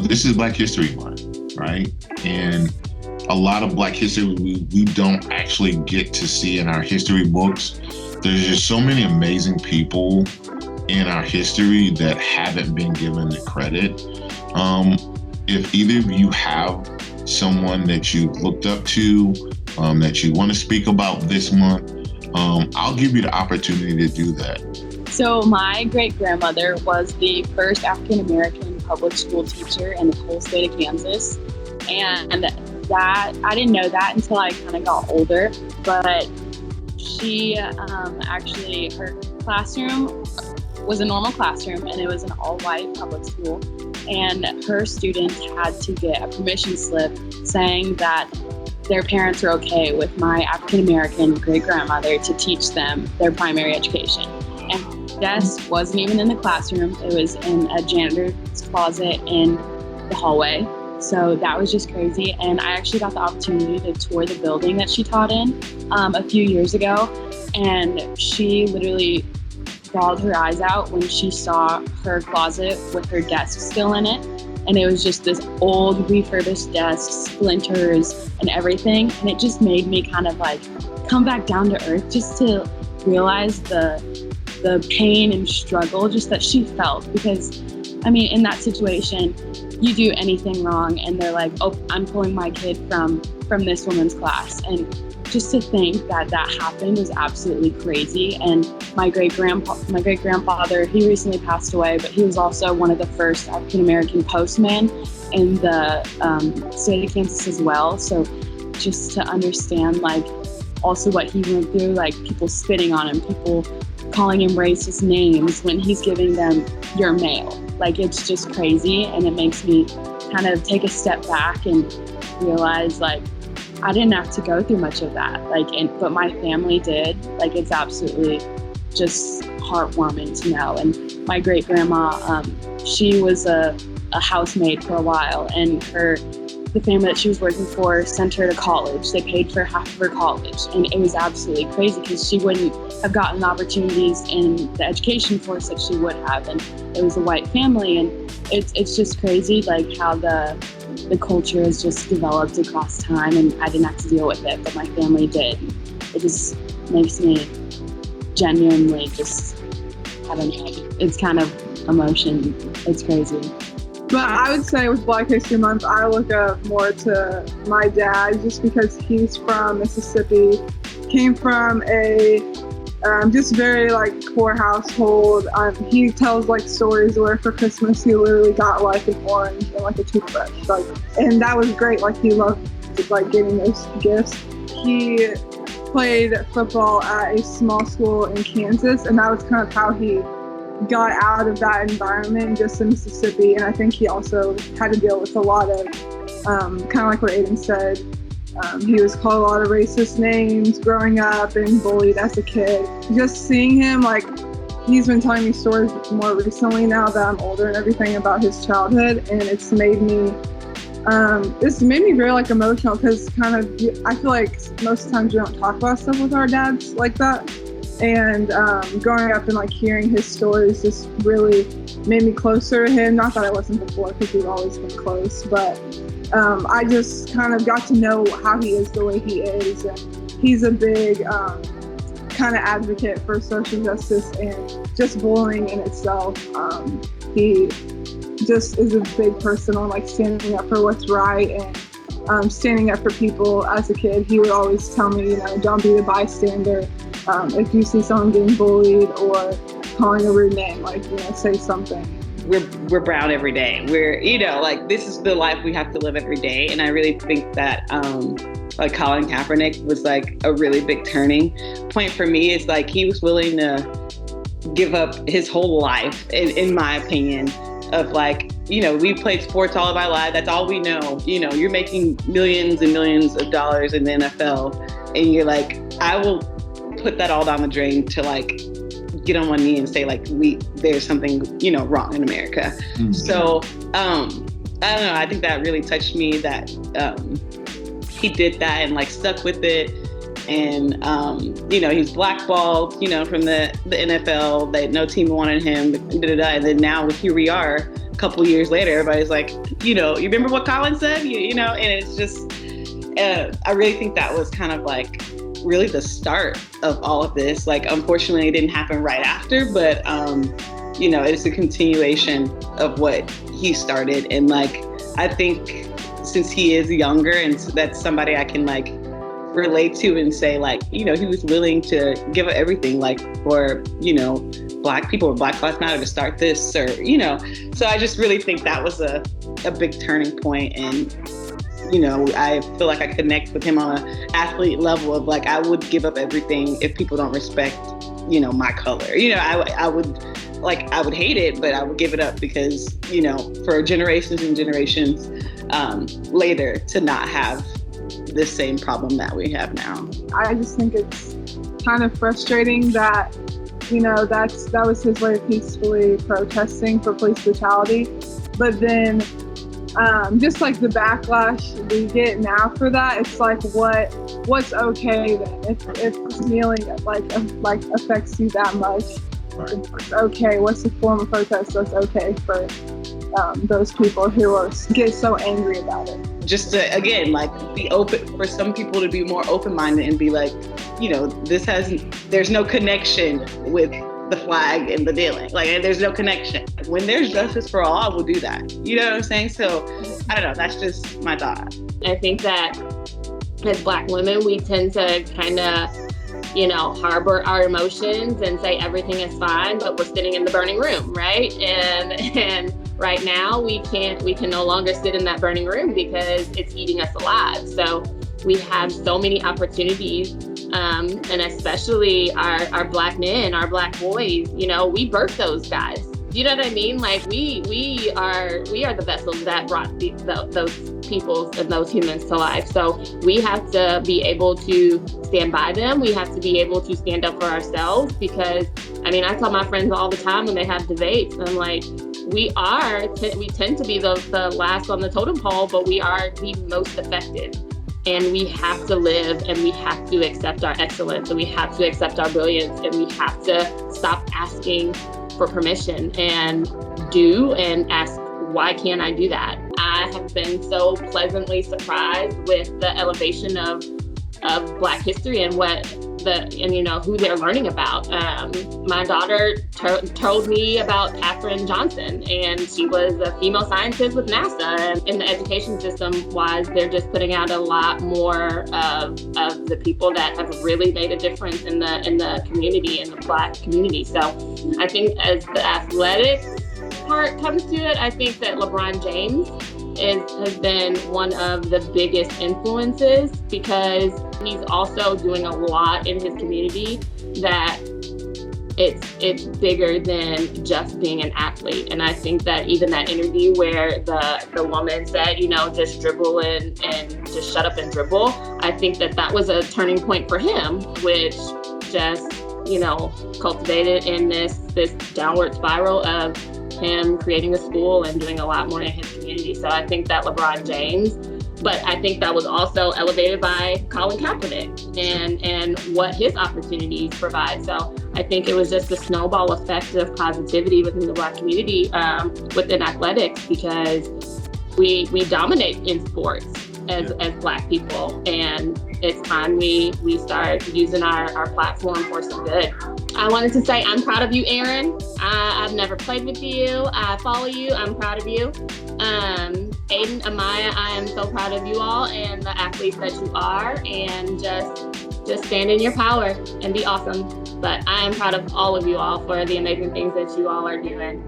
This is Black History Month, right? And a lot of Black history we don't actually get to see in our history books. There's just so many amazing people in our history that haven't been given the credit. If either of you have someone that you looked up to, that you want to speak about this month, I'll give you the opportunity to do that. So my great-grandmother was the first African-American public school teacher in the whole state of Kansas. And that, I didn't know that until I kind of got older, but she actually, her classroom was a normal classroom and it was an all-white public school. And her students had to get a permission slip saying that their parents were okay with my African-American great-grandmother to teach them their primary education. And the desk wasn't even in the classroom. It was in a janitor's closet in the hallway. So that was just crazy. And I actually got the opportunity to tour the building that she taught in a few years ago. And she literally bawled her eyes out when she saw her closet with her desk still in it. And it was just this old refurbished desk, splinters and everything. And it just made me kind of like come back down to earth just to realize the pain and struggle just that she felt. Because, I mean, in that situation, you do anything wrong and they're like, oh, I'm pulling my kid from this woman's class. And just to think that happened was absolutely crazy. And my great grandfather, he recently passed away, but he was also one of the first African-American postmen in the state of Kansas as well. So just to understand like also what he went through, like people spitting on him, people calling him racist names when he's giving them your mail. Like it's just crazy. And it makes me kind of take a step back and realize like, I didn't have to go through much of that, but my family did. Like, it's absolutely just heartwarming to know. And my great grandma, she was a housemaid for a while, and the family that she was working for sent her to college. They paid for half of her college, and it was absolutely crazy because she wouldn't have gotten opportunities in the education force that she would have. And it was a white family, and it's just crazy, like how the culture has just developed across time, and I didn't have to deal with it, but my family did. It just makes me genuinely just, I don't know, it's kind of emotion. It's crazy. But I would say with Black History Month, I look up more to my dad just because he's from Mississippi, came from a just very like poor household. He tells like stories where for Christmas he literally got like an orange and like a toothbrush, like, and that was great. Like he loved like getting those gifts. He played football at a small school in Kansas, and that was kind of how he got out of that environment just in Mississippi. And I think he also had to deal with a lot of kind of like what Aiden said. He was called a lot of racist names growing up and bullied as a kid. Just seeing him, like, he's been telling me stories more recently now that I'm older and everything about his childhood, and it's made me very like emotional because kind of I feel like most of the times we don't talk about stuff with our dads like that. And growing up and like hearing his stories just really made me closer to him. Not that I wasn't before because we've always been close, but I just kind of got to know how he is the way he is. And he's a big kind of advocate for social justice and just bullying in itself. He just is a big person on like standing up for what's right and standing up for people. As a kid, he would always tell me, don't be the bystander. If you see someone getting bullied or calling a rude name, like, say something. We're brown every day. We're, like, this is the life we have to live every day. And I really think that, like, Colin Kaepernick was, like, a really big turning point for me. Is, like, he was willing to give up his whole life, in my opinion, of, like, we played sports all of our lives. That's all we know. You're making millions and millions of dollars in the NFL. And you're like, I will put that all down the drain to, like, get on one knee and say, like, there's something, wrong in America. Mm-hmm. So, I don't know. I think that really touched me that he did that and, like, stuck with it. And, he's blackballed, from the NFL. No team wanted him. And then now here we are a couple years later, everybody's like, you remember what Colin said? And it's just, I really think that was kind of like really the start of all of this. Like, unfortunately, it didn't happen right after, but, it's a continuation of what he started. And like, I think since he is younger, and so that's somebody I can like relate to and say like, he was willing to give up everything, like for, Black people or Black Lives Matter to start this, or, so I just really think that was a big turning point. And, I feel like I connect with him on an athlete level of like, I would give up everything if people don't respect, my color. I would hate it, but I would give it up because, for generations and generations later to not have the same problem that we have now. I just think it's kind of frustrating that, that was his way of peacefully protesting for police brutality. But then just like the backlash we get now for that, it's like what's okay then? If kneeling like affects you that much, right. It's okay. What's the form of protest that's okay for those people who get so angry about it? Just to, again, like be open for some people to be more open-minded and be like, there's no connection with the flag and the kneeling. Like, there's no connection. When there's justice for all, I will do that. You know what I'm saying? So, I don't know. That's just my thought. I think that as Black women, we tend to kind of, harbor our emotions and say everything is fine, but we're sitting in the burning room, right? And right now we can no longer sit in that burning room because it's eating us alive. So we have so many opportunities, and especially our Black men, our Black boys, we birthed those guys. You know what I mean? Like we are the vessels that brought those people and those humans to life. So we have to be able to stand by them. We have to be able to stand up for ourselves because, I tell my friends all the time when they have debates, I'm like, we tend to be the last on the totem pole, but we are the most effective. And we have to live and we have to accept our excellence and we have to accept our brilliance and we have to stop asking for permission and do and ask, why can't I do that? I have been so pleasantly surprised with the elevation of Black history and who they're learning about. My daughter told me about Katherine Johnson, and she was a female scientist with NASA. And in the education system wise, they're just putting out a lot more of the people that have really made a difference in the community, in the Black community. So I think as the athletics part comes to it, I think that LeBron James has been one of the biggest influences because he's also doing a lot in his community that it's bigger than just being an athlete. And I think that even that interview where the woman said, just dribble and just shut up and dribble, I think that was a turning point for him, which just, cultivated in this downward spiral of him creating a school and doing a lot more in his community. So I think that LeBron James, but I think that was also elevated by Colin Kaepernick and what his opportunities provide. So I think it was just a snowball effect of positivity within the Black community, within athletics, because we dominate in sports as Black people, and it's time we start using our platform for some good. I wanted to say I'm proud of you, Aaron. I've never played with you. I follow you. I'm proud of you. Aiden, Amaya, I am so proud of you all and the athletes that you are, and just stand in your power and be awesome. But I am proud of all of you all for the amazing things that you all are doing.